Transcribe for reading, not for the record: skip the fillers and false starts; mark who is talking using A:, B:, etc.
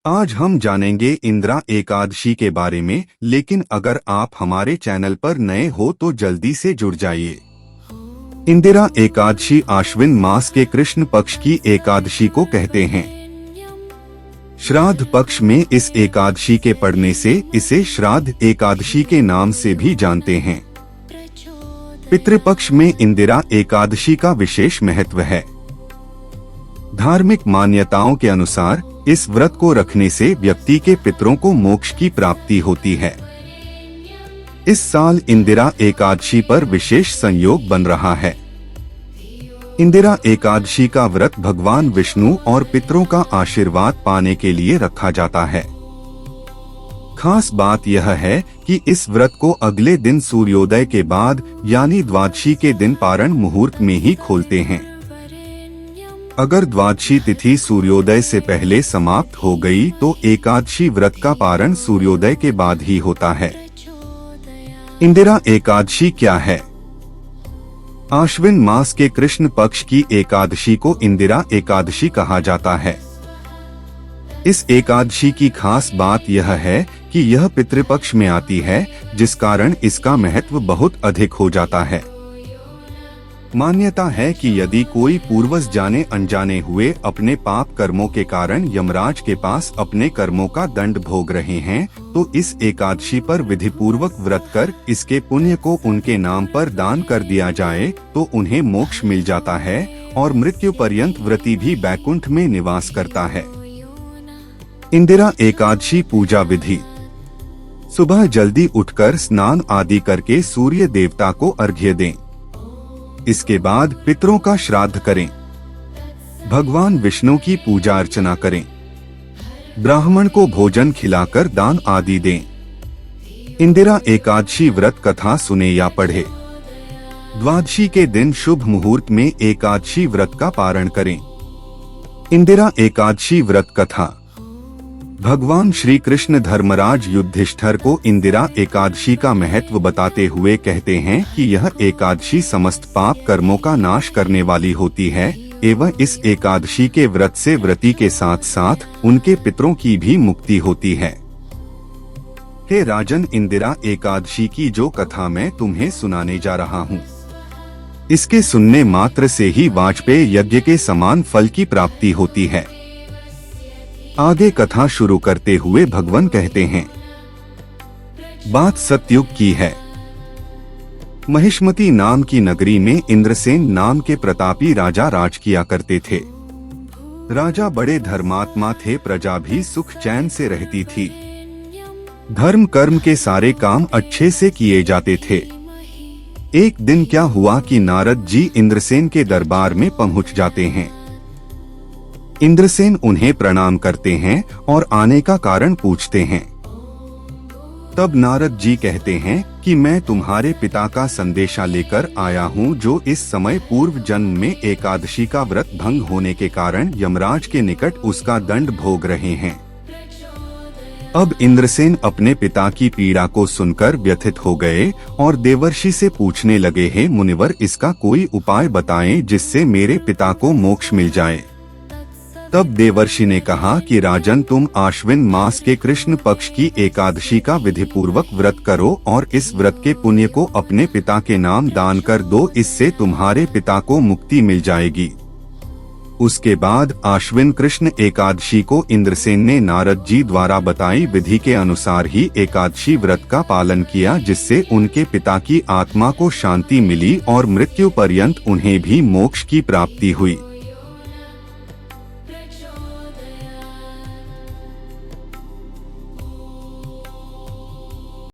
A: आज हम जानेंगे इंदिरा एकादशी के बारे में, लेकिन अगर आप हमारे चैनल पर नए हो तो जल्दी से जुड़ जाइए। इंदिरा एकादशी आश्विन मास के कृष्ण पक्ष की एकादशी को कहते हैं। श्राद्ध पक्ष में इस एकादशी के पड़ने से इसे श्राद्ध एकादशी के नाम से भी जानते हैं। पितृपक्ष में इंदिरा एकादशी का विशेष महत्व है। धार्मिक मान्यताओं के अनुसार इस व्रत को रखने से व्यक्ति के पितरों को मोक्ष की प्राप्ति होती है। इस साल इंदिरा एकादशी पर विशेष संयोग बन रहा है। इंदिरा एकादशी का व्रत भगवान विष्णु और पितरों का आशीर्वाद पाने के लिए रखा जाता है। खास बात यह है कि इस व्रत को अगले दिन सूर्योदय के बाद यानी द्वादशी के दिन पारण मुहूर्त में ही खोलते हैं। अगर द्वादशी तिथि सूर्योदय से पहले समाप्त हो गई तो एकादशी व्रत का पारण सूर्योदय के बाद ही होता है। इंदिरा एकादशी क्या है? आश्विन मास के कृष्ण पक्ष की एकादशी को इंदिरा एकादशी कहा जाता है। इस एकादशी की खास बात यह है कि यह पितृपक्ष में आती है, जिस कारण इसका महत्व बहुत अधिक हो जाता है। मान्यता है कि यदि कोई पूर्वज जाने अनजाने हुए अपने पाप कर्मों के कारण यमराज के पास अपने कर्मों का दंड भोग रहे हैं, तो इस एकादशी पर विधि पूर्वक व्रत कर इसके पुण्य को उनके नाम पर दान कर दिया जाए तो उन्हें मोक्ष मिल जाता है और मृत्यु पर्यंत व्रती भी बैकुंठ में निवास करता है। इंदिरा एकादशी पूजा विधि। सुबह जल्दी उठकर स्नान आदि करके सूर्य देवता को अर्घ्य दें। इसके बाद पितरों का श्राद्ध करें। भगवान विष्णु की पूजा अर्चना करें। ब्राह्मण को भोजन खिलाकर दान आदि दें। इंदिरा एकादशी व्रत कथा सुने या पढ़े। द्वादशी के दिन शुभ मुहूर्त में एकादशी व्रत का पारण करें। इंदिरा एकादशी व्रत कथा। भगवान श्री कृष्ण धर्मराज युधिष्ठिर को इंदिरा एकादशी का महत्व बताते हुए कहते हैं कि यह एकादशी समस्त पाप कर्मों का नाश करने वाली होती है एवं इस एकादशी के व्रत से व्रती के साथ साथ उनके पितरों की भी मुक्ति होती है। हे राजन, इंदिरा एकादशी की जो कथा मैं तुम्हें सुनाने जा रहा हूँ, इसके सुनने मात्र से ही वाजपेय यज्ञ के समान फल की प्राप्ति होती है। आगे कथा शुरू करते हुए भगवान कहते हैं, बात सतयुग की है। महिष्मती नाम की नगरी में इंद्रसेन नाम के प्रतापी राजा राज किया करते थे। राजा बड़े धर्मात्मा थे, प्रजा भी सुख चैन से रहती थी। धर्म कर्म के सारे काम अच्छे से किए जाते थे। एक दिन क्या हुआ कि नारद जी इंद्रसेन के दरबार में पहुंच जाते हैं। इंद्रसेन उन्हें प्रणाम करते हैं और आने का कारण पूछते हैं। तब नारद जी कहते हैं कि मैं तुम्हारे पिता का संदेशा लेकर आया हूँ, जो इस समय पूर्व जन्म में एकादशी का व्रत भंग होने के कारण यमराज के निकट उसका दंड भोग रहे हैं। अब इंद्रसेन अपने पिता की पीड़ा को सुनकर व्यथित हो गए और देवर्षि से पूछने लगे, हे मुनिवर, इसका कोई उपाय बताएं जिससे मेरे पिता को मोक्ष मिल जाए। तब देवर्षि ने कहा कि राजन, तुम आश्विन मास के कृष्ण पक्ष की एकादशी का विधि पूर्वक व्रत करो और इस व्रत के पुण्य को अपने पिता के नाम दान कर दो, इससे तुम्हारे पिता को मुक्ति मिल जाएगी। उसके बाद आश्विन कृष्ण एकादशी को इंद्रसेन ने नारद जी द्वारा बताई विधि के अनुसार ही एकादशी व्रत का पालन किया, जिससे उनके पिता की आत्मा को शांति मिली और मृत्यु पर्यंत उन्हें भी मोक्ष की प्राप्ति हुई।